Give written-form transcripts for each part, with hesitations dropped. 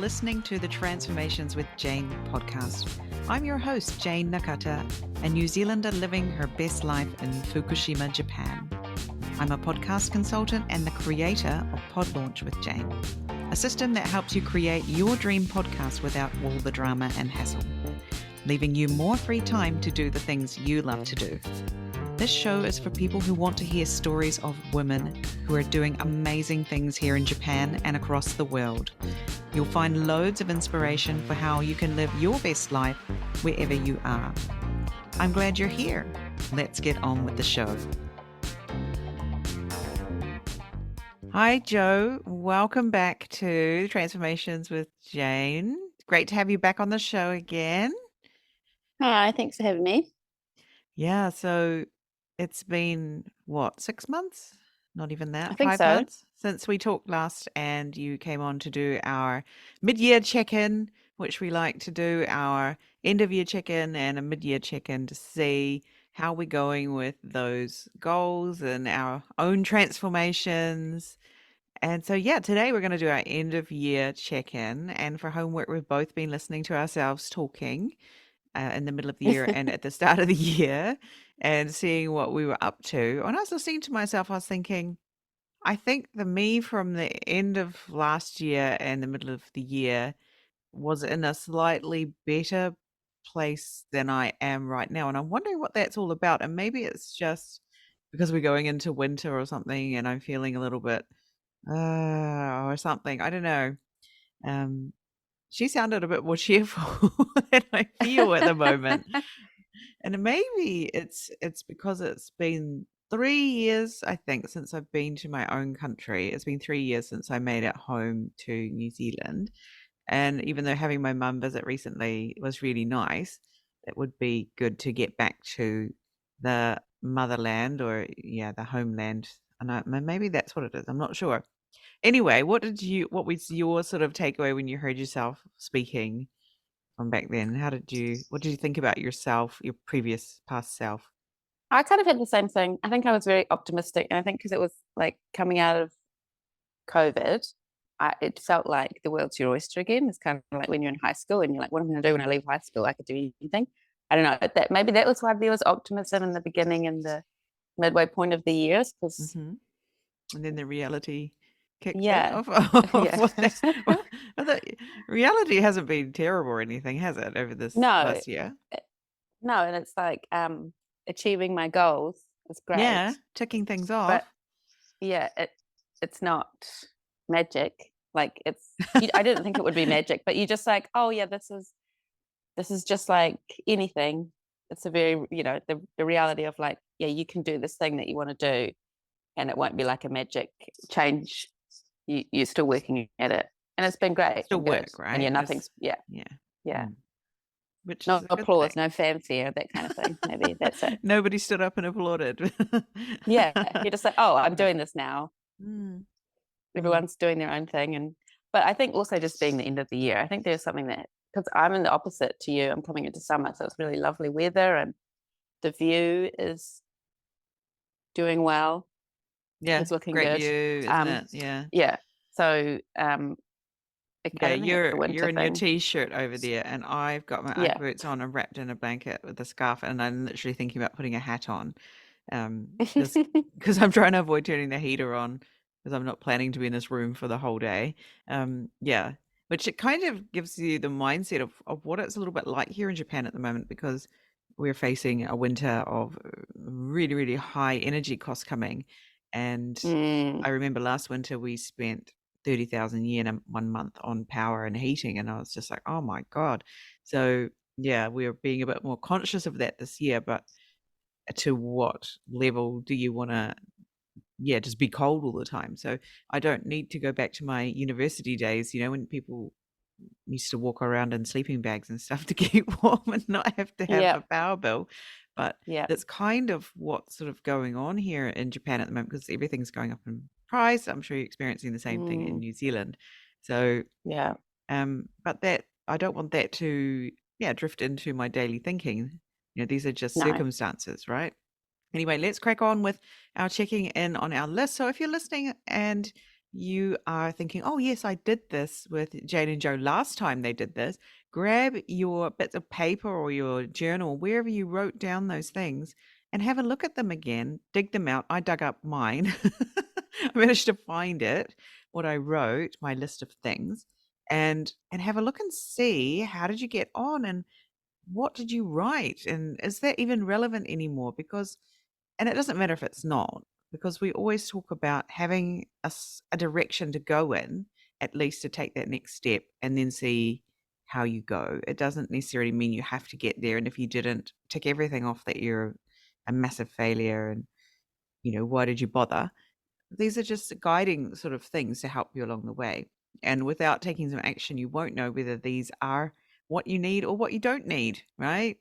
listening to the Transformations with Jayne podcast. I'm your host, Jayne Nakata, a New Zealander living her best life in Fukushima, Japan. I'm a podcast consultant and the creator of Podlaunch with Jayne, a system that helps you create your dream podcast without all the drama and hassle, leaving you more free time to do the things you love to do. This show is for people who want to hear stories of women who are doing amazing things here in Japan and across the world. You'll find loads of inspiration for how you can live your best life wherever you are. I'm glad you're here. Let's get on with the show. Hi, Jo. Welcome back to Transformations with Jayne. Great to have you back on the show again. Hi, thanks for having me. Yeah, so it's been, 6 months? Not even that, I think 5 so. months since we talked last and you came on to do our mid-year check-in, which we like to do, our end-of-year check-in and a mid-year check-in to see how we're going with those goals and our own transformations. And so, today we're going to do our end-of-year check-in. And for homework, we've both been listening to ourselves talking in the middle of the year and at the start of the year and seeing what we were up to. When I was listening to myself, I was thinking, I think the me from the end of last year and the middle of the year was in a slightly better place than I am right now. And I'm wondering what that's all about. And maybe it's just because we're going into winter or something and I'm feeling a little bit or something. I don't know. She sounded a bit more cheerful than I feel at the moment. And maybe it's because it's been 3 years, I think, since I've been to my own country. It's been 3 years since I made it home to New Zealand. And even though having my mum visit recently was really nice, it would be good to get back to the motherland or, the homeland. And maybe that's what it is. I'm not sure. Anyway, what was your sort of takeaway when you heard yourself speaking from back then? What did you think about yourself, your previous past self? I kind of had the same thing. I think I was very optimistic, and I think because it was like coming out of COVID, it felt like the world's your oyster again. It's kind of like when you're in high school and you're like, what am I going to do when I leave high school? I could do anything. I don't know. Maybe that was why there was optimism in the beginning and the midway point of the years, because And then the reality kicked in yeah, of yeah. the reality hasn't been terrible or anything, has it, over this No, last year? no, and it's like achieving my goals is great. Yeah, ticking things off. But yeah, it's not magic. Like I didn't think it would be magic, but you just like, oh yeah, this is just like anything. It's a very, the reality of like, yeah, you can do this thing that you want to do, and it won't be like a magic change. You're still working at it, and it's been great. Still and work, good. right? And yeah, nothing's yeah. Which no is a good applause, thing. no fancy or that kind of thing. Maybe that's it. Nobody stood up and applauded. Yeah, you're just like, oh, I'm doing this now. Mm. Everyone's doing their own thing. But I think also just being the end of the year, I think there's something that, because I'm in the opposite to you, I'm coming into summer, so it's really lovely weather and the view is doing well. Yeah, It's looking great good. view, isn't it? Yeah. Yeah. So Yeah, you're in your thing. t-shirt over there, and I've got my Ugg boots on and wrapped in a blanket with a scarf, and I'm literally thinking about putting a hat on, because I'm trying to avoid turning the heater on, because I'm not planning to be in this room for the whole day. Which it kind of gives you the mindset of what it's a little bit like here in Japan at the moment, because we're facing a winter of really, really high energy costs coming. And I remember last winter we spent 30,000 yen in 1 month on power and heating, and I was just like, oh my God. So we're being a bit more conscious of that this year, but to what level do you want to just be cold all the time? So I don't need to go back to my university days, when people used to walk around in sleeping bags and stuff to keep warm and not have to have a power bill. But that's kind of what's sort of going on here in Japan at the moment, because everything's going up in price. I'm sure you're experiencing the same thing in New Zealand. So but that I don't want that to drift into my daily thinking. These are just circumstances, right? Anyway, let's crack on with our checking in on our list. So if you're listening and you are thinking, oh, yes, I did this with Jane and Jo last time they did this, grab your bits of paper or your journal, wherever you wrote down those things, and have a look at them again, dig them out. I dug up mine. I managed to find it, what I wrote, my list of things, and have a look and see how did you get on and what did you write? And is that even relevant anymore? Because and it doesn't matter if it's not, because we always talk about having a direction to go in, at least to take that next step and then see how you go. It doesn't necessarily mean you have to get there. And if you didn't tick everything off that you're a massive failure and, why did you bother? These are just guiding sort of things to help you along the way. And without taking some action, you won't know whether these are what you need or what you don't need, right?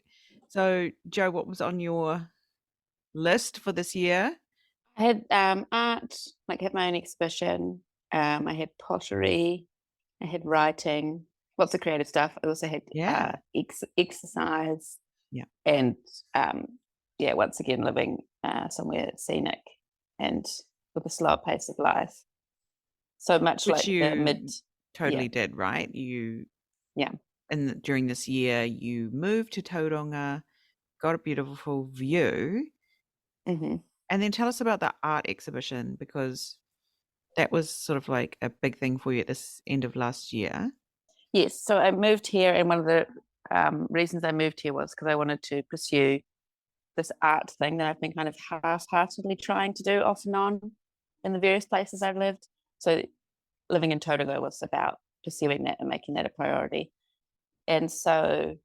So, Jo, what was on your list for this year? I had art, like had my own exhibition. I had pottery. I had writing, lots of creative stuff. I also had Yeah. exercise, Yeah. and yeah, once again living somewhere scenic and with a slower pace of life. So much Which like the you yeah, totally did, right? yeah. And during this year, you moved to Tauranga, got a beautiful view, Hmm. and then tell us about the art exhibition because that was sort of like a big thing for you at this end of last year. Yes. So I moved here, and one of the reasons I moved here was because I wanted to pursue this art thing that I've been kind of half-heartedly trying to do off and on in the various places I've lived. So living in Tauranga was about pursuing that and making that a priority. And so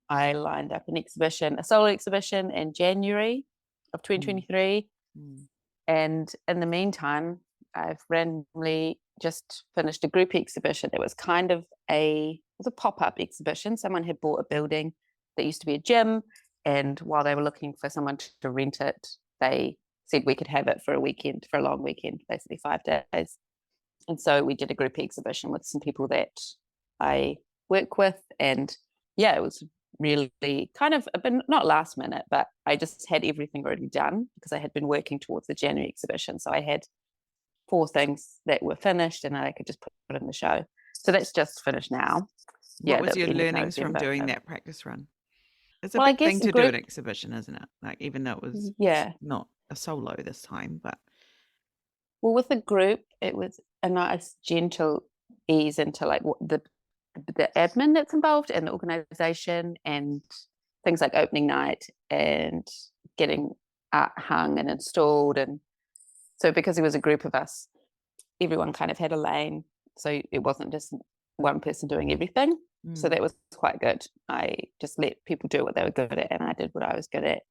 I lined up an exhibition, a solo exhibition in January of Mm, 2023. mm, And in the meantime, I've randomly just finished a group exhibition. It was kind of it was a pop-up exhibition. Someone had bought a building that used to be a gym, and while they were looking for someone to rent it, they said we could have it for a weekend, for a long weekend, basically 5 days. And so we did a group exhibition with some people that I work with. And yeah, it was really kind of a bit not last minute, but I just had everything already done because I had been working towards the January exhibition. So I had 4 things that were finished and I could just put in the show. So that's just finished now. What Yeah, was the your end of learnings from November. doing that practice run? It's a Well, I big guess thing the to do an group, exhibition, isn't it? Like, even though it was yeah. not a solo this time, but Well, with the group, it was a nice gentle ease into like what the admin that's involved and the organization and things like opening night and getting art hung and installed. And so because it was a group of us, everyone kind of had a lane. So it wasn't just one person doing everything. So mm, that was quite good. I just let people do what they were good at and I did what I was good at.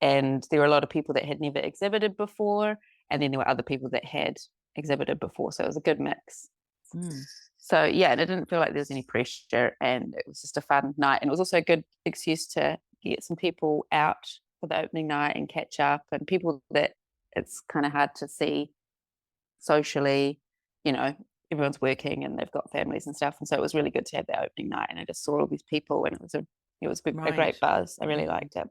And there were a lot of people that had never exhibited before, and then there were other people that had exhibited before, so it was a good mix. mm, So yeah, and it didn't feel like there was any pressure, and it was just a fun night, and it was also a good excuse to get some people out for the opening night and catch up, and people that it's kind of hard to see socially. you know Everyone's working and they've got families and stuff, and so it was really good to have that opening night, and I just saw all these people, and it was a right, great buzz. I really mm, liked it.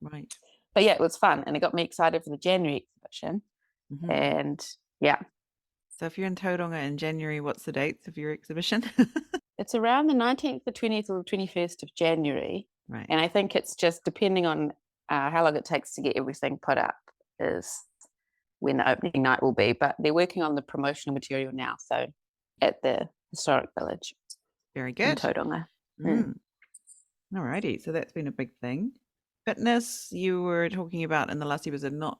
right. But yeah, it was fun and it got me excited for the January exhibition. Hmm. And yeah, So if you're in Tauranga in January, what's the dates of your exhibition? it's around the 19th, the 20th, or the 21st of January. Right. And I think it's just depending on how long it takes to get everything put up, is when the opening night will be. But they're working on the promotional material now. So at the historic village Very in good. Tauranga. Mm. Mm. All righty. So that's been a big thing. Fitness, you were talking about in the last episode, not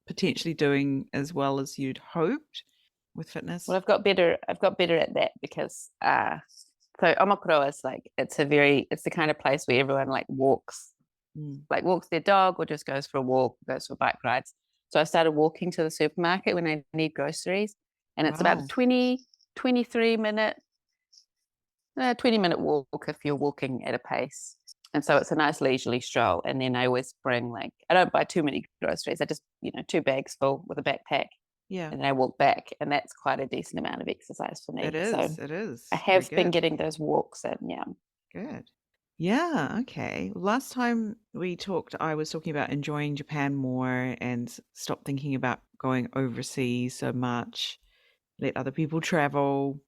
potentially doing as well as you'd hoped with Well, fitness. I've got better at that because so Omakuro is like it's the kind of place where everyone Mm. walks their dog or just goes for a walk, goes for bike rides. So I started walking to the supermarket when I need groceries, and it's about a Wow. 20-minute walk if you're walking at a pace. And so it's a nice leisurely stroll. And then I always bring I don't buy too many groceries. I just, 2 bags full with a backpack, Yeah, and then I walk back. And that's quite a decent amount of exercise for it me. So is. It I is. Very have been good. getting those walks in, yeah. Good. Yeah, okay. Last time we talked, I was talking about enjoying Japan more and stop thinking about going overseas so much, let other people travel.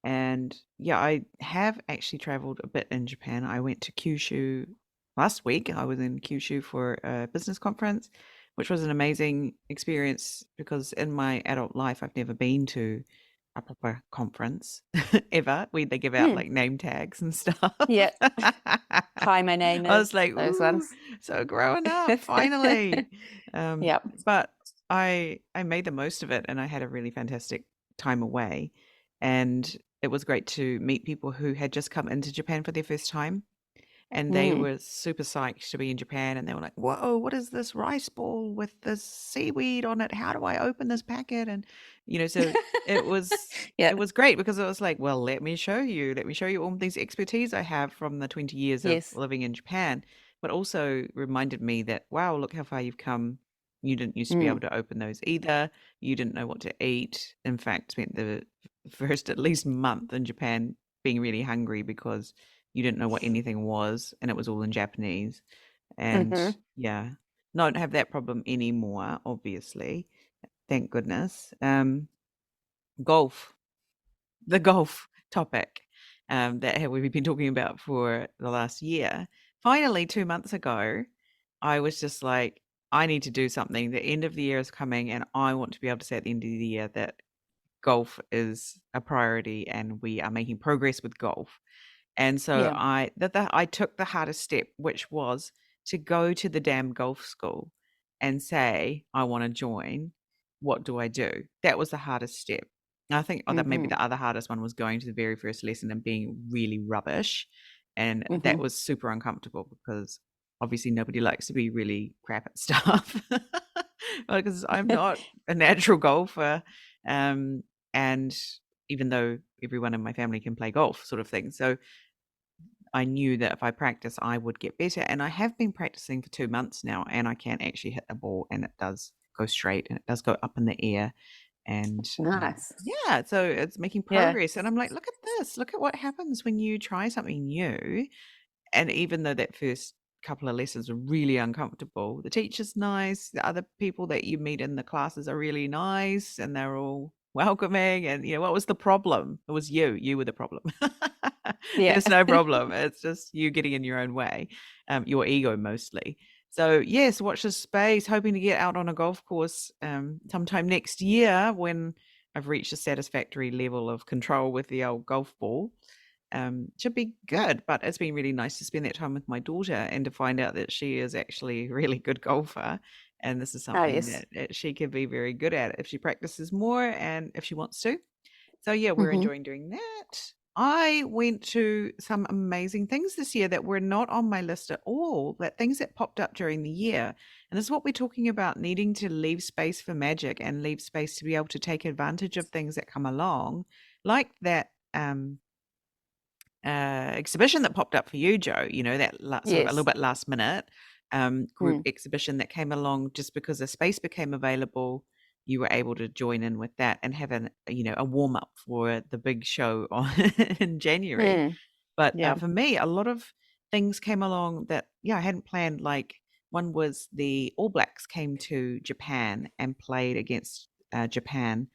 And yeah, I have actually traveled a bit in Japan. I went to Kyushu last week. I was in Kyushu for a business conference, which was an amazing experience because in my adult life, I've never been to a proper conference ever. They give out Mm. like name tags and stuff. Yeah. I Hi, my name is was like, those ooh, ones. so growing up finally. Yep. But I made the most of it and I had a really fantastic time away. And it was great to meet people who had just come into Japan for their first time, and they Mm. were super psyched to be in Japan, and they were like, "Whoa, what is this rice ball with this seaweed on it? How do I open this packet?" And, so it was Yeah. it was great because it was like, "Well, let me show you. Let me show you all these expertise I have from the 20 years of Yes. living in Japan," but also reminded me that, "Wow, look how far you've come. You didn't used to be able Mm. to open those either. You didn't know what to eat. In fact, spent the first at least month in Japan being really hungry because you didn't know what anything was, and it was all in Japanese. And Mhm. yeah, don't have that problem anymore, obviously. Thank goodness. Golf, the golf topic that we've been talking about for the last year. Finally, 2 months ago, I was just like, I need to do something. The end of the year is coming, and I want to be able to say at the end of the year that golf is a priority and we are making progress with golf. And so Yeah. I took the hardest step, which was to go to the damn golf school and say, "I wanna join. What do I do?" That was the hardest step. And I think that maybe Mhm. the other hardest one was going to the very first lesson and being really rubbish, and that Mhm. was super uncomfortable because obviously nobody likes to be really crap at stuff. Because I'm not a natural golfer, um, and even though everyone in my family can play golf sort of thing. So I knew that if I practice, I would get better. And I have been practicing for 2 months now, and I can actually hit the ball, and it does go straight, and it does go up in the air. And Nice. yeah, so it's making Yeah. progress. And I'm like, look at this. Look at what happens when you try something new. And even though that first couple of lessons are really uncomfortable, the teacher's nice, the other people that you meet in the classes are really nice, and they're all welcoming. And, what was the problem? It was you. You were the problem. Yeah. There's no problem. It's just you getting in your own way, your ego mostly. So, yes, watch this space, hoping to get out on a golf course sometime next year when I've reached a satisfactory level of control with the old golf ball. Should be good, but it's been really nice to spend that time with my daughter and to find out that she is actually a really good golfer. And this is Oh, something yes. that she could be very good at if she practices more and if she wants to. So, yeah, we're Mhm. enjoying doing that. I went to some amazing things this year that were not on my list at all, that things that popped up during the year. And this is what we're talking about, needing to leave space for magic and leave space to be able to take advantage of things that come along, like that exhibition that popped up for you, Joe, that sort of a little Yes. bit last minute group Mm. exhibition that came along just because a space became available. You were able to join in with that and have a warm up for the big show in January. Mm. But Yeah. for me, a lot of things came along that, yeah, I hadn't planned. Like one was the All Blacks came to Japan and played against Japan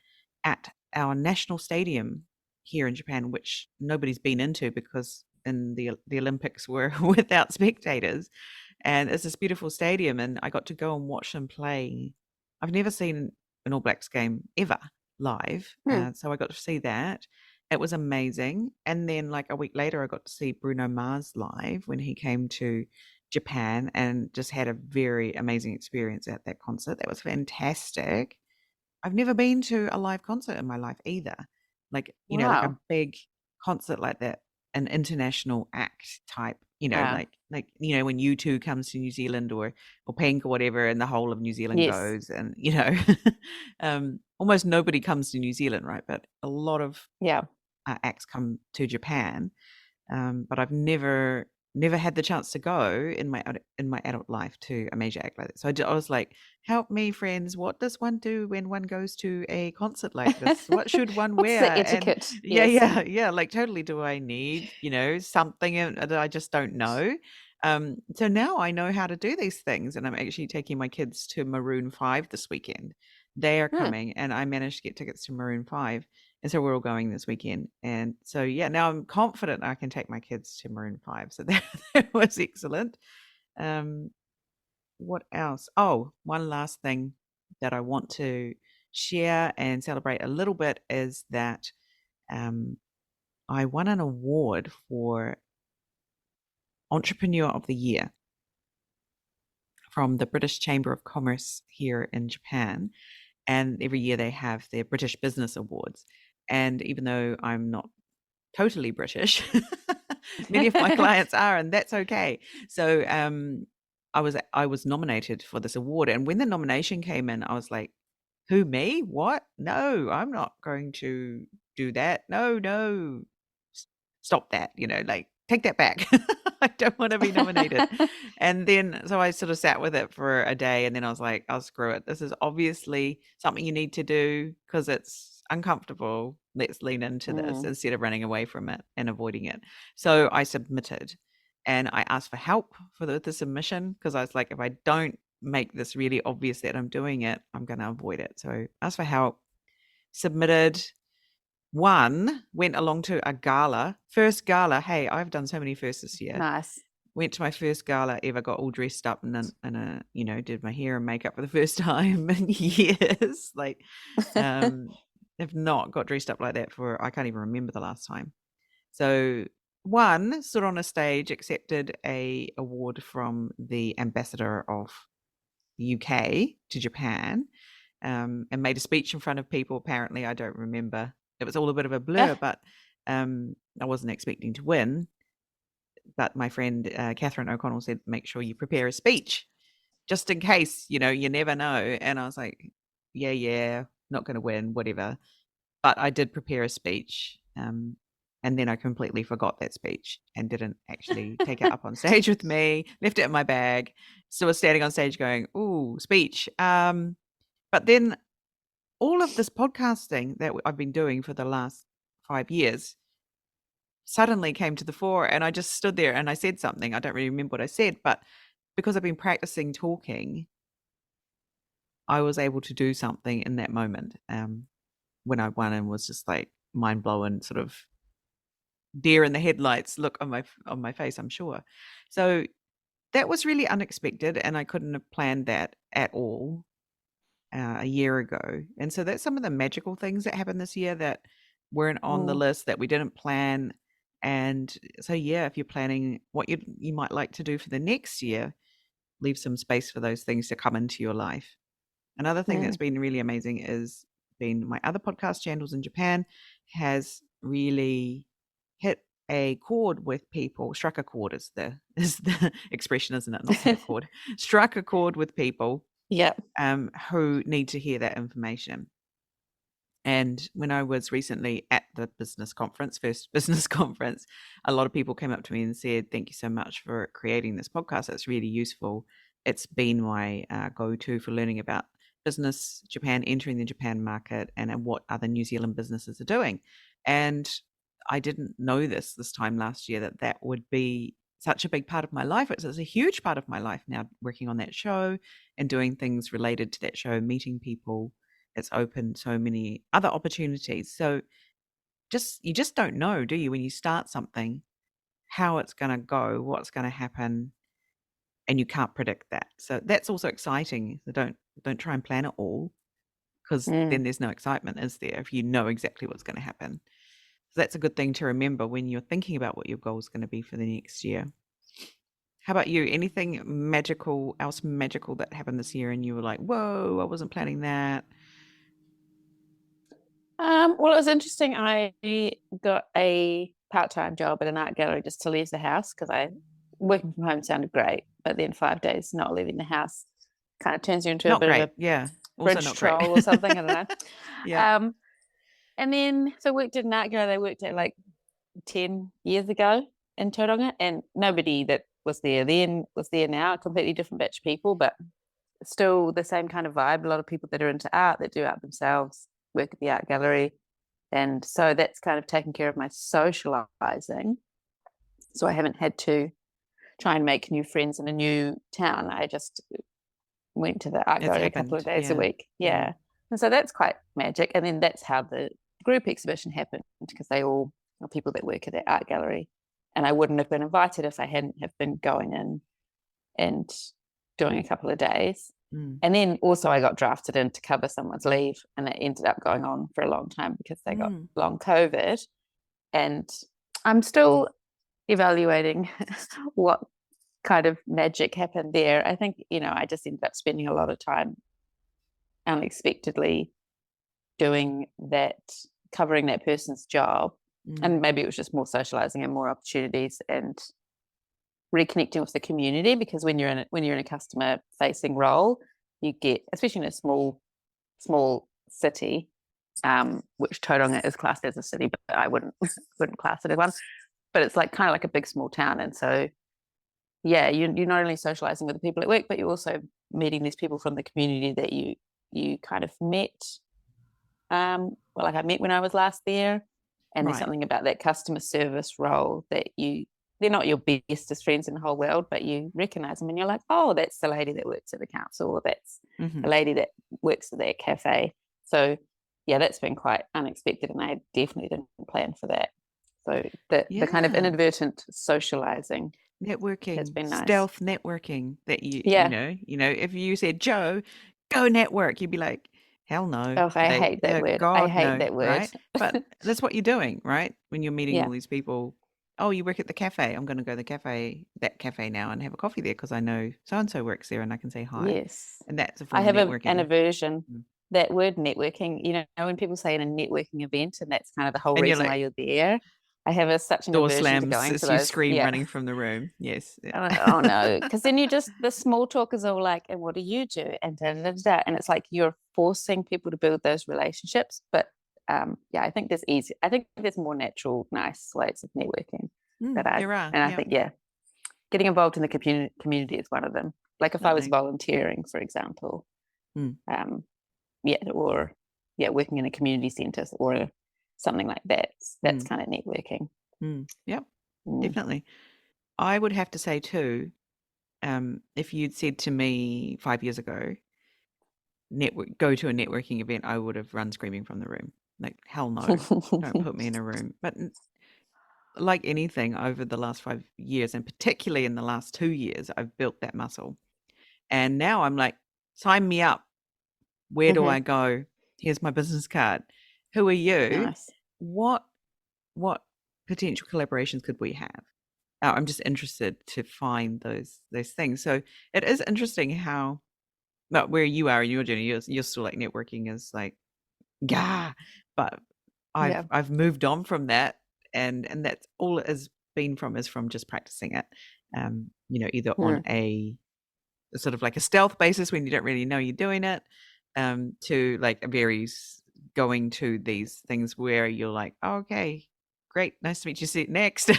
at our national stadium here in Japan, which nobody's been into because in the Olympics were without spectators. And it's this beautiful stadium, and I got to go and watch them play. I've never seen an All Blacks game ever live, Mm. so I got to see that. It was amazing. And then, like a week later, I got to see Bruno Mars live when he came to Japan, and just had a very amazing experience at that concert. That was fantastic. I've never been to a live concert in my life either. Like, like a Wow. big concert like that, an international act type, Yeah. like when U2 comes to New Zealand or Pink or whatever, and the whole of New Zealand Yes. goes, and almost nobody comes to New Zealand, right? But a lot of Yeah. acts come to Japan. But I've never had the chance to go in my adult life to a major act like that. So I was like, "Help me, friends! What does one do when one goes to a concert like this? What should one What's the wear?" And etiquette? yeah, Yes. yeah, yeah. Like totally, do I need something that I just don't know? So now I know how to do these things, and I'm actually taking my kids to Maroon 5 this weekend. They are Hmm. coming, and I managed to get tickets to Maroon 5, and so we're all going this weekend. And so, yeah, now I'm confident I can take my kids to Maroon 5. So that was excellent. Um, what else? Oh, one last thing that I want to share and celebrate a little bit is that um, I won an award for Entrepreneur of the Year from the British Chamber of Commerce here in Japan. And every year they have their British Business Awards. And even though I'm not totally British, many of my clients are, and that's okay. So I was nominated for this award, and when the nomination came in, I was like, "Who, me? What? No, I'm not going to do that. No, no, stop that. Like take that back. I don't want to be nominated." And then so I sort of sat with it for a day, and then I was like, "Oh, screw it. This is obviously something you need to do because it's uncomfortable. Let's lean into this Mm. instead of running away from it and avoiding it." So I submitted, and I asked for help for the submission because I was like, if I don't make this really obvious that I'm doing it, I'm going to avoid it. So asked for help, submitted. One, went along to a gala, first gala. Hey, I've done so many firsts this year. Nice. Went to my first gala ever, got all dressed up did my hair and makeup for the first time in years. Like, have not got dressed up like that for, I can't even remember the last time. So one, stood on a stage, accepted a award from the ambassador of the UK to Japan, and made a speech in front of people. Apparently, I don't remember. It was all a bit of a blur, but I wasn't expecting to win. But my friend Catherine O'Connell said, make sure you prepare a speech just in case, you never know. And I was like, yeah, not going to win, whatever. But I did prepare a speech. And then I completely forgot that speech and didn't actually take it up on stage with me, left it in my bag. So I was standing on stage going, ooh, speech. But then all of this podcasting that I've been doing for the last 5 years suddenly came to the fore, and I just stood there and I said something. I don't really remember what I said, but because I've been practicing talking, I was able to do something in that moment when I won, and was just like mind blowing, sort of deer in the headlights look on my face, I'm sure. So that was really unexpected, and I couldn't have planned that at all a year ago. And so that's some of the magical things that happened this year that weren't on the Mm. list, that we didn't plan. And so, yeah, if you're planning what you might like to do for the next year, leave some space for those things to come into your life. Another thing that's Mm. been really amazing is been my other podcast channels in Japan has really hit a chord with people. Struck a chord is the expression, isn't it? Not hit a chord. Struck a chord with people Yep. who need to hear that information. And when I was recently at the business conference, first business conference, a lot of people came up to me and said, "Thank you so much for creating this podcast. It's really useful. It's been my go-to for learning about business, Japan, entering the Japan market, and what other New Zealand businesses are doing." And I didn't know this time last year that would be such a big part of my life. It's a huge part of my life now, working on that show and doing things related to that show, meeting people. It's opened so many other opportunities. So you just don't know, do you, when you start something, how it's going to go, what's going to happen, and you can't predict that. So that's also exciting. So don't try and plan it all, because Mm. then there's no excitement, is there, if you know exactly what's going to happen. So that's a good thing to remember when you're thinking about what your goal is going to be for the next year. How about you? Anything else magical that happened this year and you were like, whoa, I wasn't planning that? Well, it was interesting. I got a part-time job at an art gallery just to leave the house because working from home sounded great, but then 5 days not leaving the house kind of turns you into a Not bit of great. a Yeah. Also bridge not great. troll or something. I don't know. Yeah. Um, and then so I worked at an art gallery. They worked at like 10 years ago in Tauranga, and nobody that was there then was there now. A completely different batch of people, but still the same kind of vibe. A lot of people that are into art, that do art themselves, work at the art gallery. And so that's kind of taken care of my socializing. So I haven't had to try and make new friends in a new town. I just went to the art It's gallery a couple happened. of days a Yeah. week. Yeah. And so that's quite magic. And then that's how the group exhibition happened, because they all are people that work at the art gallery. And I wouldn't have been invited if I hadn't have been going in and doing a couple of days. And then also I got drafted in to cover someone's leave, and it ended up going on for a long time because they got long COVID. And I'm still evaluating what kind of magic happened there. I think, I just ended up spending a lot of time unexpectedly doing that, covering that person's job. And maybe it was just more socializing and more opportunities and reconnecting with the community, because when you're in a customer facing role, you get, especially in a small city, which Tauranga is classed as a city, but I wouldn't class it as one. But it's like kind of like a big small town, and so yeah, you're not only socializing with the people at work, but you're also meeting these people from the community that you kind of met. Like I met when I was last there, and there's something about that customer service role that they're not your bestest friends in the whole world, but you recognize them and you're like, oh, that's the lady that works at the council, or that's the lady that works at that cafe. So yeah, that's been quite unexpected, and I definitely didn't plan for that. So the kind of inadvertent socializing Networking has been nice. Stealth networking that if you said, Joe, go network, you'd be like, hell no. Oh, I hate that word. God, I hate that word. Right? But that's what you're doing, right? When you're meeting all these people. Oh, you work at the cafe. I'm going to go to that cafe now and have a coffee there because I know so-and-so works there and I can say hi. Yes. And that's a form I have of networking. an aversion. That word networking, when people say in a networking event, and that's kind of the whole reason why you're there, I have such an aversion to going to those. You scream running from the room. Yes. Oh no, because then the small talk is all like, and what do you do? And da, da, da, da. And it's like you're forcing people to build those relationships. But I think there's more natural, nice ways of networking there are. And I think, getting involved in the community is one of them. Like if I was volunteering, for example, or working in a community centre or something like that. That's kind of networking. Yep, definitely. I would have to say too, if you'd said to me 5 years ago, go to a networking event, I would have run screaming from the room. Like, hell no, don't put me in a room. But like anything over the last 5 years, and particularly in the last 2 years, I've built that muscle. And now I'm like, sign me up. Where do I go? Here's my business card. Who are you? Nice. What potential collaborations could we have? I'm just interested to find those things. So it is interesting how, where you are in your journey, you're still like networking is like, but I've moved on from that, and that's all it has been is from just practicing it, either on a sort of like a stealth basis when you don't really know you're doing it, to like a very going to these things where you're like, oh, okay, great, nice to meet you, sit next.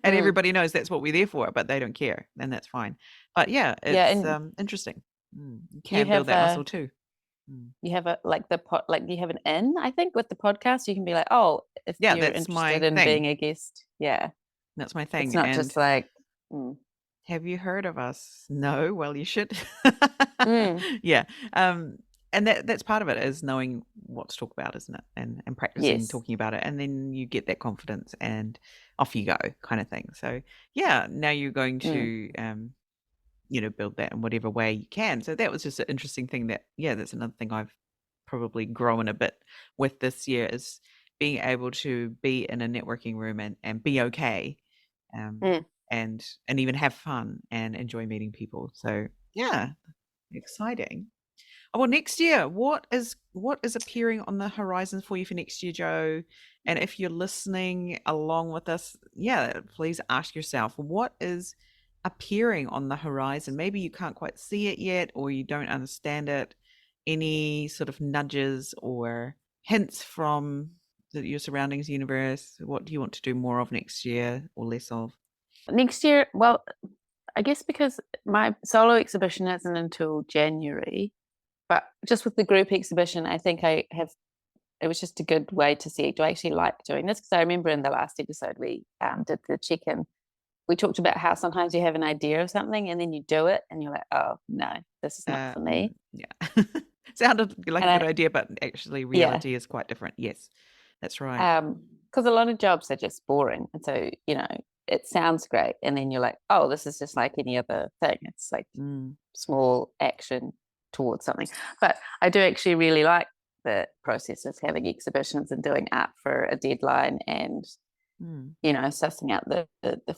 And everybody knows that's what we're there for, but they don't care, and that's fine. But it's interesting. You can build that muscle too. You have you have an in, I think, with the podcast. You can be like, oh, if you're interested in being a guest. Yeah, that's my thing. It's not just like, have you heard of us? No, well, you should. Yeah. And that's part of it, is knowing what to talk about, isn't it? And practicing talking about it, and then you get that confidence and off you go, kind of thing. So now you're going to build that in whatever way you can. So that was just an interesting thing that's another thing I've probably grown a bit with this year, is being able to be in a networking room and be okay, and even have fun and enjoy meeting people. So exciting. Well, next year, what is appearing on the horizon for you for next year, Jo? And if you're listening along with us, please ask yourself, what is appearing on the horizon? Maybe you can't quite see it yet, or you don't understand it. Any sort of nudges or hints from your surroundings universe? What do you want to do more of next year or less of? Next year, well, I guess because my solo exhibition isn't until January, but just with the group exhibition, I think it was just a good way to see, do I actually like doing this? Because I remember in the last episode we did the check-in we talked about how sometimes you have an idea of something and then you do it and you're like, oh no, this is not for me. Yeah. Sounded like And a good I, idea, but actually yeah, reality is quite different. Yes, that's right. because a lot of jobs are just boring. And so, it sounds great. And then you're like, oh, this is just like any other thing. It's like Mm, small action towards something. But I do actually really like the process of having exhibitions and doing art for a deadline and, mm, sussing out the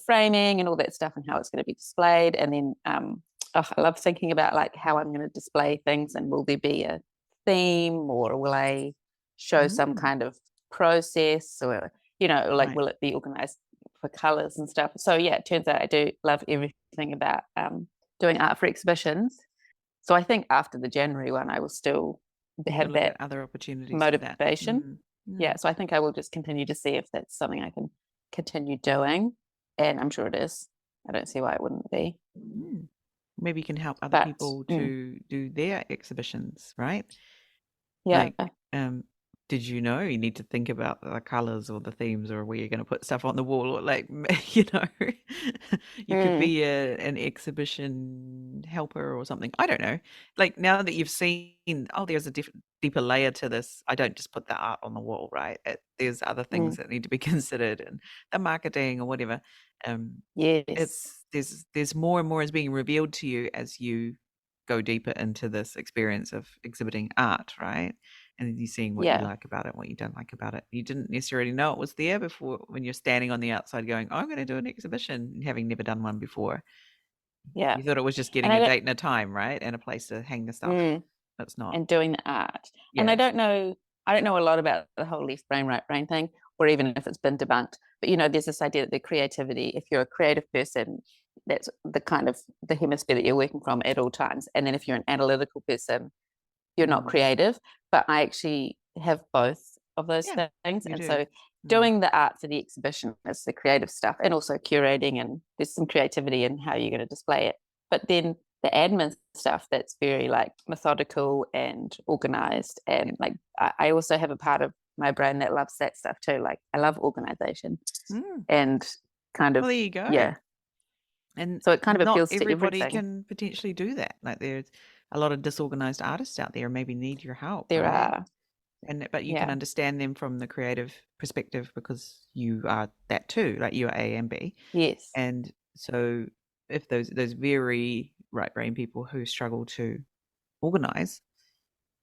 framing and all that stuff and how it's going to be displayed. And then I love thinking about like how I'm going to display things and will there be a theme or will I show some mm. kind of process or, like Right. will it be organized for colors and stuff. So yeah, it turns out I do love everything about doing art for exhibitions. So I think after the January one, I will still You'll have look that at other opportunities for that. motivation. Mm, Yeah, mm, so I think I will just continue to see if that's something I can continue doing, and I'm sure it is. I don't see why it wouldn't be. mm. Maybe you can help other But people to do their exhibitions, right? yeah, Like, um, did you know you need to think about the colors or the themes or where you're going to put stuff on the wall or like, you know, you could mm, be an exhibition helper or something. I don't know. Like now that you've seen, oh, there's a deeper layer to this. I don't just put the art on the wall, right? There's other things mm, that need to be considered and the marketing or whatever. Um, yes, there's more and more is being revealed to you as you go deeper into this experience of exhibiting art, right? And then you're seeing what you yeah, like about it, what you don't like about it. You didn't necessarily know it was there before when you're standing on the outside going, "Oh, I'm going to do an exhibition," having never done one before. yeah, You thought it was just and getting I a don't. date and a time, right? And a place to hang the stuff. Mm, That's not. and doing the art. And Yes. I don't know a lot about the whole left brain, right brain thing, or even if it's been debunked. But there's this idea that the creativity, if you're a creative person, that's the kind of the hemisphere that you're working from at all times. And then if you're an analytical person, you're not Mm. creative. But I actually have both of those Yeah, things. you And do. so Mm. doing the art for the exhibition is the creative stuff and also curating, and there's some creativity in how you're going to display it. But then the admin stuff that's very like methodical and organized, Yeah. and like I also have a part of my brain that loves that stuff too. Like I love organization Mm. and kind Well, of, there you go. yeah, And so it kind of not appeals to everybody everything. can potentially do that. Like there's a lot of disorganized artists out there and maybe need your help, There right? are, And but you can yeah, understand them from the creative perspective because you are that too, like you are A and B. yes, And so if those very right brain people who struggle to organize,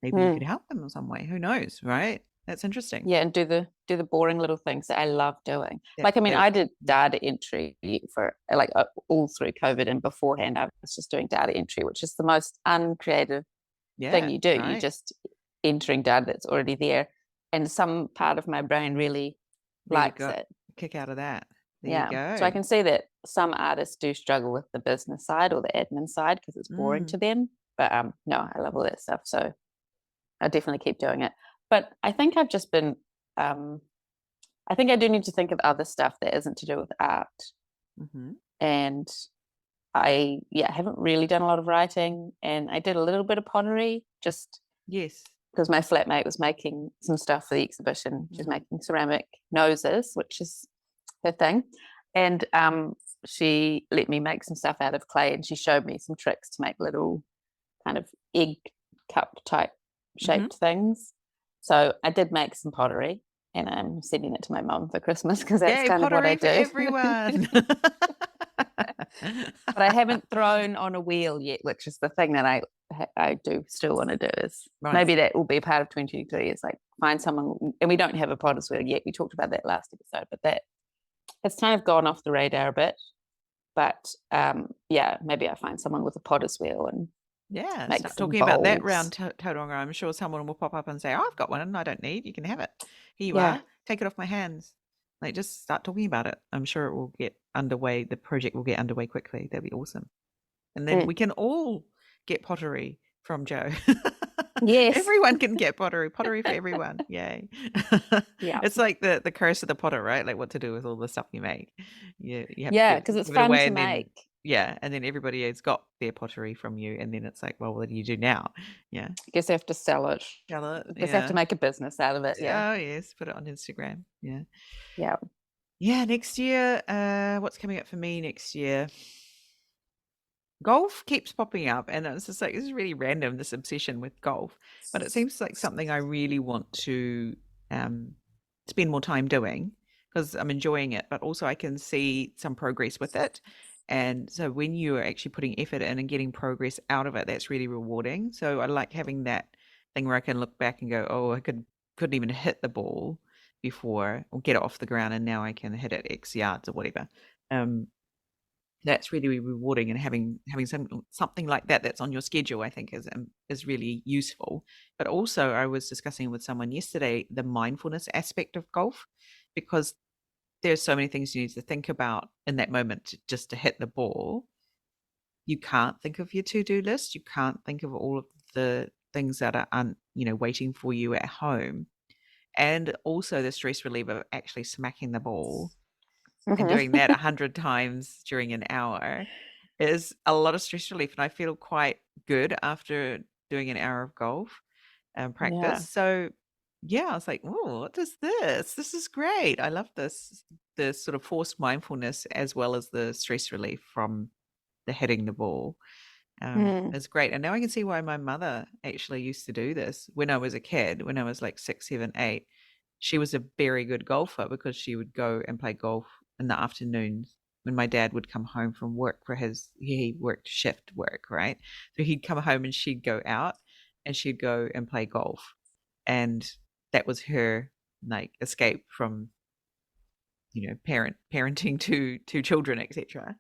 maybe you could mm, help them in some way. Who knows, right? That's interesting. yeah, and do the boring little things that I love doing. That Like I mean, that I did data entry for like all through COVID, and beforehand I was just doing data entry, which is the most uncreative thing yeah, you do. You right. just entering data that's already there. And some part of my brain really Really likes got it. a kick out of that. There you Yeah. So I go. can see that some artists do struggle with the business side or the admin side because it's boring Mm, to them. But no, I love all that stuff. So I definitely keep doing it. But I think I've just been um I think I do need to think of other stuff that isn't to do with art. mhm. And I haven't really done a lot of writing, and I did a little bit of pottery just Yes. because my flatmate was making some stuff for the exhibition. She's Mhm. making ceramic noses, which is her thing. And she let me make some stuff out of clay, and she showed me some tricks to make little kind of egg cup type Mhm. shaped things. So I did make some pottery, and I'm sending it to my mum for Christmas because that's Yay, kind of what I pottery for do. everyone. But I haven't thrown on a wheel yet, which is the thing that I do still want to do. Is Right. maybe that will be part of 2023. Is like find someone, and we don't have a potter's wheel yet. We talked about that last episode, but that it's kind of gone off the radar a bit. But maybe I find someone with a potter's wheel and Yeah, make start some talking about that round bowls. Tauranga. I'm sure someone will pop up and say, "Oh, I've got one and I don't need. You can have it. Here you Yeah. are. Take it off my hands." Like, just start talking about it. I'm sure it will get underway. The project will get underway quickly. That'd be awesome. And then Mm. we can all get pottery from Jo. Yes. Everyone can get pottery. Pottery for everyone. Yay. Yeah. It's like the curse of the potter, right? Like what to do with all the stuff you make. You have to Yeah, because it's give it fun away to and then make. yeah, and then everybody has got their pottery from you and then it's like, well, what do you do now? Yeah. I guess I have to sell it. Sell it. I guess I have to Yeah. make a business out of it. Yeah. Oh yes, put it on Instagram. Yeah. Yeah. Yeah, next year, what's coming up for me next year? Golf keeps popping up, and it's just like, this is really random, this obsession with golf. But it seems like something I really want to um, spend more time doing because I'm enjoying it, but also I can see some progress with it. And so when you are actually putting effort in and getting progress out of it, that's really rewarding. So I like having that thing where I can look back and go, oh, couldn't even hit the ball before or get it off the ground, and now I can hit it X yards or whatever. Um, that's really rewarding, and having something like that that's on your schedule, I think, is really useful. But also, I was discussing with someone yesterday the mindfulness aspect of golf, because there's so many things you need to think about in that moment just to hit the ball. You can't think of your to-do list. You can't think of all of the things that are waiting for you at home, and also the stress relief of actually smacking the ball and Mhm. doing that 100 times during an hour is a lot of stress relief, and I feel quite good after doing an hour of golf practice. Yeah. So, yeah, I was like, "Oh, what is this? This is great. I love this." The sort of forced mindfulness as well as the stress relief from the hitting the ball. Mm. It's great. And now I can see why my mother actually used to do this when I was a kid, when I was like 6, 7, 8. She was a very good golfer because she would go and play golf in the afternoons when my dad would come home from work for he worked shift work, right? So he'd come home and she'd go out and she'd go and play golf. And that was her like escape from, parenting two children, etc.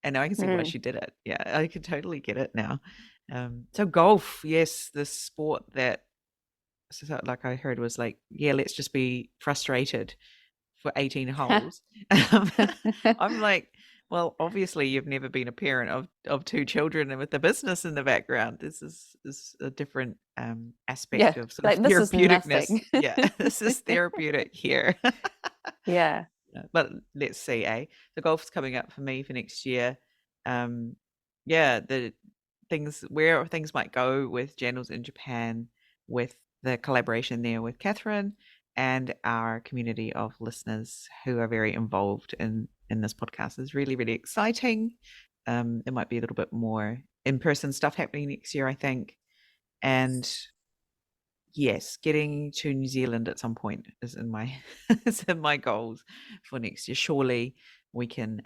And now I can see why Mm. she did it. Yeah, I could totally get it now. So golf, yes, this sport that, so like I heard was like, yeah, let's just be frustrated for 18 holes. Um, I'm like, well, obviously you've never been a parent of two children and with the business in the background. This is a different Yeah, aspect of sort of like, this is therapeuticness. nothing. Yeah, this is therapeutic here. Yeah. But let's see, the golf's coming up for me for next year. Um, yeah, the where things might go with Jandals in Japan, with the collaboration there with Catherine and our community of listeners who are very involved in this podcast is really, really exciting. There might be a little bit more in-person stuff happening next year, I think. And yes, getting to New Zealand at some point is in my is in my goals for next year. Surely we can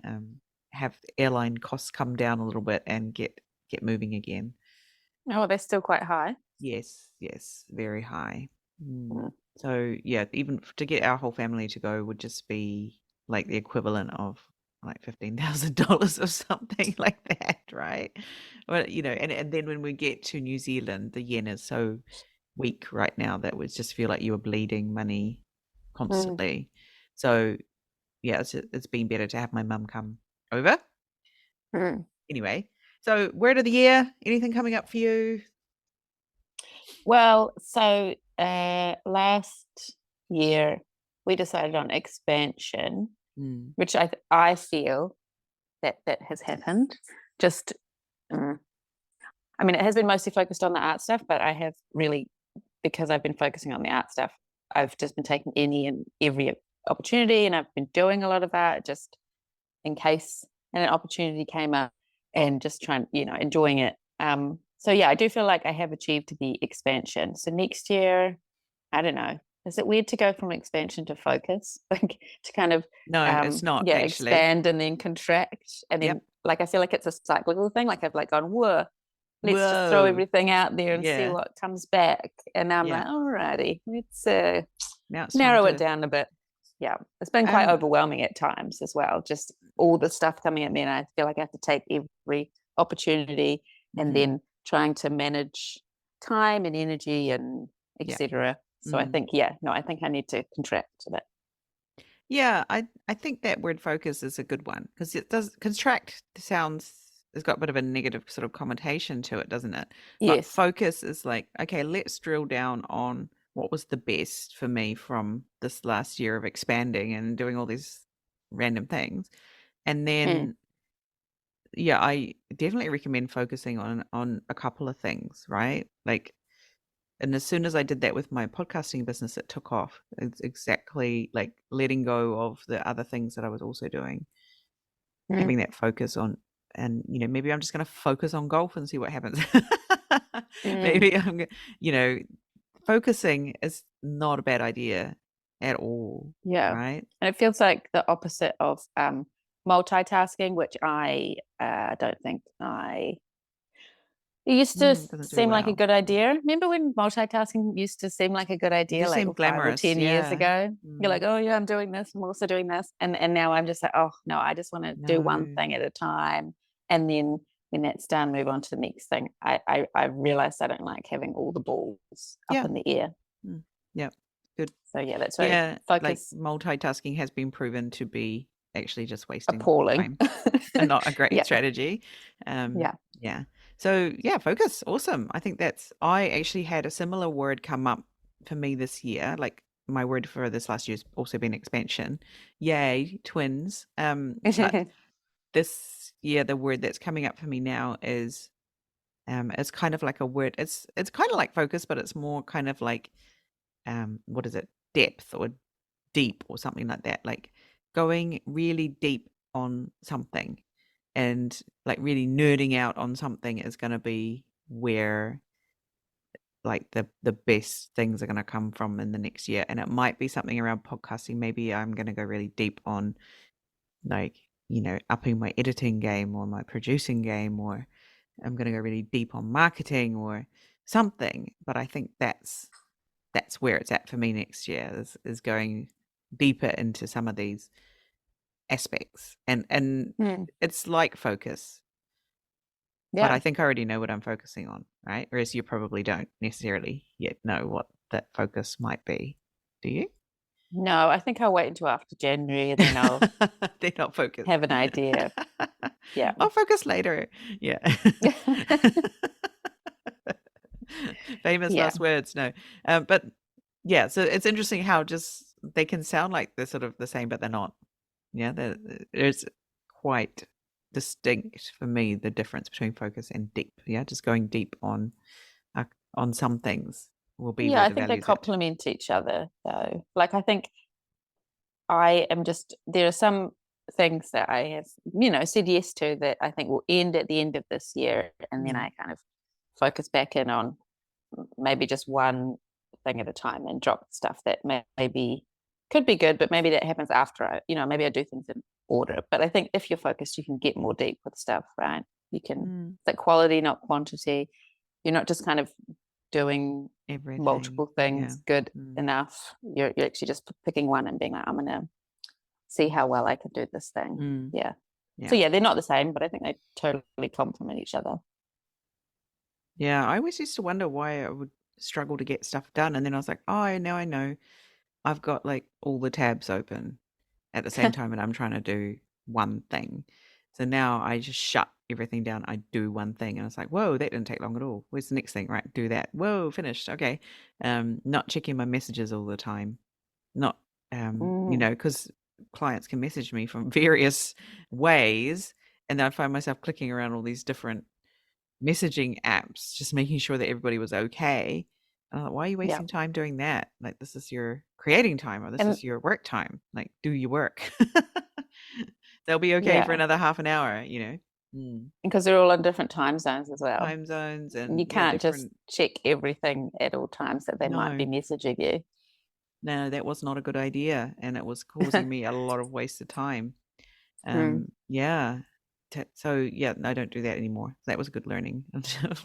have airline costs come down a little bit and get moving again. Oh, they're still quite high. Yes, yes, very high. Mm. So yeah, even to get our whole family to go would just be like the equivalent of like $15,000 or something like that, right? Well, and then when we get to New Zealand, the yen is so week right now that would just feel like you were bleeding money Mm. constantly. So yeah, it's been better to have my mum come over. Mm. Anyway, so word of the year, anything coming up for you? Well, so, last year, we decided on expansion, Mm. which I feel that has happened. Just, mm, I mean, it has been mostly focused on the art stuff, but I have really, because I've been focusing on the art stuff, I've just been taking any and every opportunity, and I've been doing a lot of that just in case an opportunity came up, and just trying, enjoying it. So yeah, I do feel like I have achieved the expansion. So next year, I don't know. Is it weird to go from expansion to focus? Like, to kind of, No, it's not yeah, actually. expand and then contract, and then, Yep. like, I feel like it's a cyclical thing. Like, I've like gone, whoa, let's just throw Whoa. everything out there and see Yeah. what comes back. And now I'm Yeah. like, alrighty, let's Now it's time narrow it to down a bit. Yeah, it's been quite um overwhelming at times as well. Just all the stuff coming at me, and I feel like I have to take every opportunity, and mhm. then trying to manage time and energy and Yeah. etc. So I Mm. think, yeah, no, I think I need to contract a bit. Yeah, I think that word focus is a good one because it does contract sounds it's got a bit of a negative sort of connotation to it, doesn't it? But Yes. focus is like, okay, let's drill down on what was the best for me from this last year of expanding and doing all these random things. And Mm. then yeah, I definitely recommend focusing on a couple of things, right? Like And as soon as I did that with my podcasting business, it took off. It's exactly like letting go of the other things that I was also doing, having that focus on, and maybe I'm just going to focus on golf and see what happens. Mm. Maybe focusing is not a bad idea at all, Yeah. right? And it feels like the opposite of multitasking, which I don't think it used to Doesn't do seem like a well. good idea. Remember when multitasking used to seem like a good It idea, just like seemed 5 or glamorous. 10 years Yeah. ago? You're like, oh yeah, I'm doing this. I'm also doing this. And now I'm just like, oh no, I just want to do one No. thing at a time. And then when that's done, move on to the next thing. I realized I don't like having all the balls up Yeah. in the air. Yeah. Good. So yeah, that's right. Yeah. Like Focus. multitasking has been proven to be actually just wasting Appalling. time and not a great Yeah. strategy. Yeah. Yeah. So yeah, focus. Awesome. I think I actually had a similar word come up for me this year. Like my word for this last year has also been expansion. Yay, twins. But this year, the word that's coming up for me now is it's kind of like a word. It's kind of like focus, but it's more kind of like what is it? Depth or deep or something like that. Like going really deep on something and like really nerding out on something is going to be where like the best things are going to come from in the next year. And it might be something around podcasting. Maybe I'm going to go really deep on like upping my editing game or my producing game, or I'm going to go really deep on marketing or something. But I think that's where it's at for me next year is going deeper into some of these aspects, and it's like focus, but Yeah. I think I already know what I'm focusing on, right? Whereas you probably don't necessarily yet know what that focus might be. Do you? No, I think I'll wait until after January and then I'll They're not focused. have an idea. Yeah. I'll focus later. Yeah. Famous Yeah. last words. No. But yeah, so it's interesting how just they can sound like they're sort of the same, but they're not. Yeah, there's quite distinct for me the difference between focus and deep. Yeah, just going deep on some things will be Yeah, where I the think they value's at. complement each other though. Like I think I am just there are some things that I have, said yes to that I think will end at the end of this year. And then I kind of focus back in on maybe just one thing at a time and drop stuff that maybe could be good, but maybe that happens after maybe I do things in order. But I think if you're focused, you can get more deep with stuff, right? You can, it's like quality, not quantity. You're not just kind of doing Everything. multiple things good enough. You're actually just picking one and being like, I'm gonna see how well I can do this thing. Yeah. So yeah, they're not the same, but I think they totally complement each other. Yeah, I always used to wonder why I would struggle to get stuff done, and then I was like, oh, now I know. I've got like all the tabs open at the same time, and I'm trying to do one thing. So now I just shut everything down. I do one thing, and it's like, whoa, that didn't take long at all. Where's the next thing? Right, do that. Whoa, finished. Okay. Not checking my messages all the time. Not, because clients can message me from various ways, and then I find myself clicking around all these different messaging apps, just making sure that everybody was okay. Why are you wasting time doing that? Like, this is your creating time, or this is your work time. Like, do your work. They'll be okay for another half an hour, Because they're all in different time zones as well. time zones, and You can't just different. check everything at all times that they might be messaging you. No, that was not a good idea, and it was causing me a lot of wasted time. Yeah. So yeah, I don't do that anymore. That was a good learning.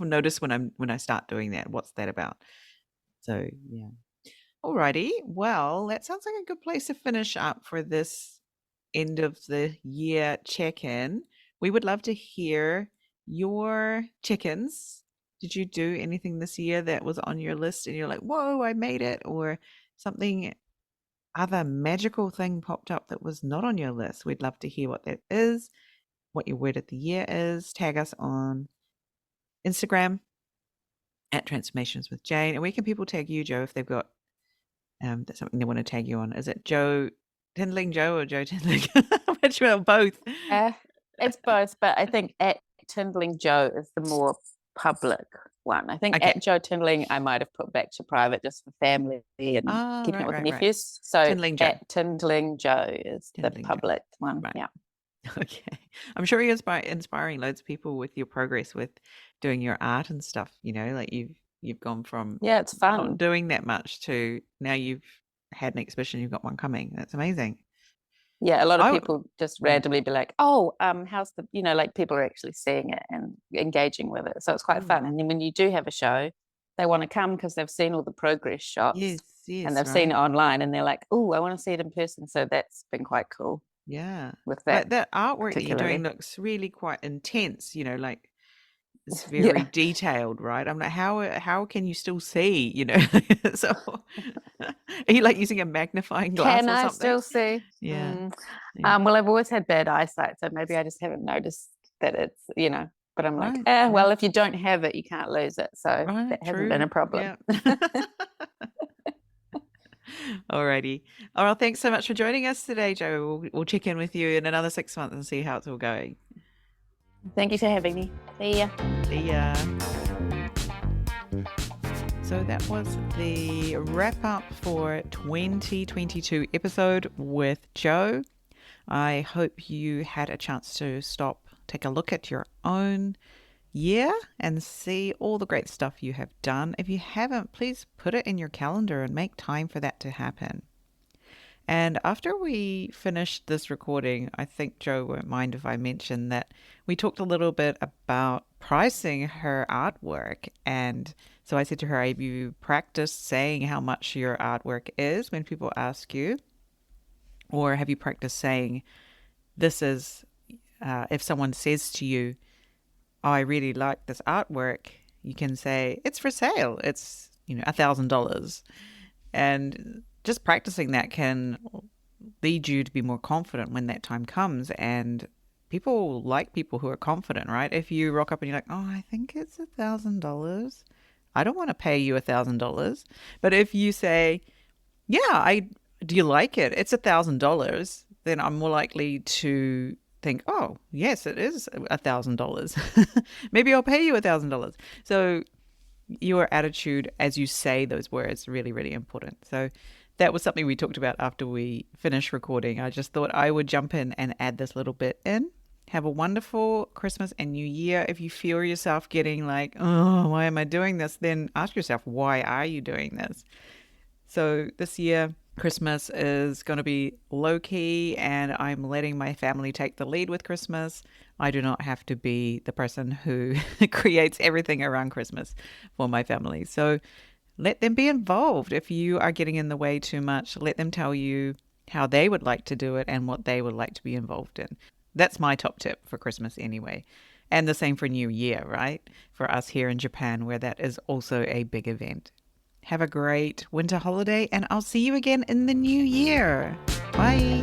Notice when I start doing that, what's that about? So yeah. Alrighty. Well, that sounds like a good place to finish up for this end of the year check-in. We would love to hear your check-ins. Did you do anything this year that was on your list and you're like, whoa, I made it, or something other magical thing popped up that was not on your list? We'd love to hear what that is, what your word of the year is. Tag us on Instagram at Transformations with Jayne. And where can people tag you, Jo, if they've got that's something they want to tag you on? Is it Jo Tindling Jo or Jo Tindling? Which one? Both. It's both, but I think at Tindling Jo is the more public one. I think Okay. at Jo Tindling, I might have put back to private just for family and Oh, keeping it right, with the right, right. nephews. So Tinling Joe. at Tindling Jo is the Tinling Joe. public one. Right. Yeah. Okay. I'm sure you're inspiring loads of people with your progress with doing your art and stuff, like you've gone from Yeah, it's not fun. doing that much to now you've had an exhibition, you've got one coming. That's amazing. Yeah, a lot of I people just mm, randomly be like, "Oh, how's the?" Like people are actually seeing it and engaging with it, so it's quite mm, fun. And then when you do have a show, they want to come because they've seen all the progress shots yes, and yes, they've seen it right. online, and they're like, "Oh, I want to see it in person." So that's been quite cool Yeah. with Like that that artwork that you're doing particularly. looks really quite intense, like it's very Yeah. detailed, right? I'm like, how can you still see, So are you like using a magnifying glass Can or I something? still see? Yeah. Mm. Yeah. Well, I've always had bad eyesight, so maybe I just haven't noticed that it's. But I'm like, Right, right, well, if you don't have it, you can't lose it. So right, that hasn't been true. a problem. Yeah. Alrighty. Oh, well, thanks so much for joining us today, Joe. We'll check in with you in another 6 months and see how it's all going. Thank you for having me. See ya. See ya. So that was the wrap up for 2022 episode with Joe. I hope you had a chance to stop, take a look at your own year and see all the great stuff you have done. If you haven't, please put it in your calendar and make time for that to happen. And after we finished this recording, I think Joe won't mind if I mention that we talked a little bit about pricing her artwork. And so I said to her, have you practiced saying how much your artwork is when people ask you? Or have you practiced saying, this is, if someone says to you, oh, I really like this artwork, you can say, it's for sale. It's, $1,000. And just practicing that can lead you to be more confident when that time comes. And people like people who are confident, right? If you rock up and you're like, oh, I think it's $1,000. I don't want to pay you $1,000. But if you say, yeah, I do you like it? It's $1,000. Then I'm more likely to think, oh, yes, it is $1,000. Maybe I'll pay you $1,000. So your attitude as you say those words is really, really important. So that was something we talked about after we finished recording. I just thought I would jump in and add this little bit in. Have a wonderful Christmas and New Year. If you feel yourself getting like, oh, why am I doing this? Then ask yourself, why are you doing this? So this year, Christmas is going to be low key, and I'm letting my family take the lead with Christmas. I do not have to be the person who creates everything around Christmas for my family. So let them be involved. If you are getting in the way too much, let them tell you how they would like to do it and what they would like to be involved in. That's my top tip for Christmas anyway. And the same for New Year, right? For us here in Japan, where that is also a big event. Have a great winter holiday, and I'll see you again in the new year. Bye.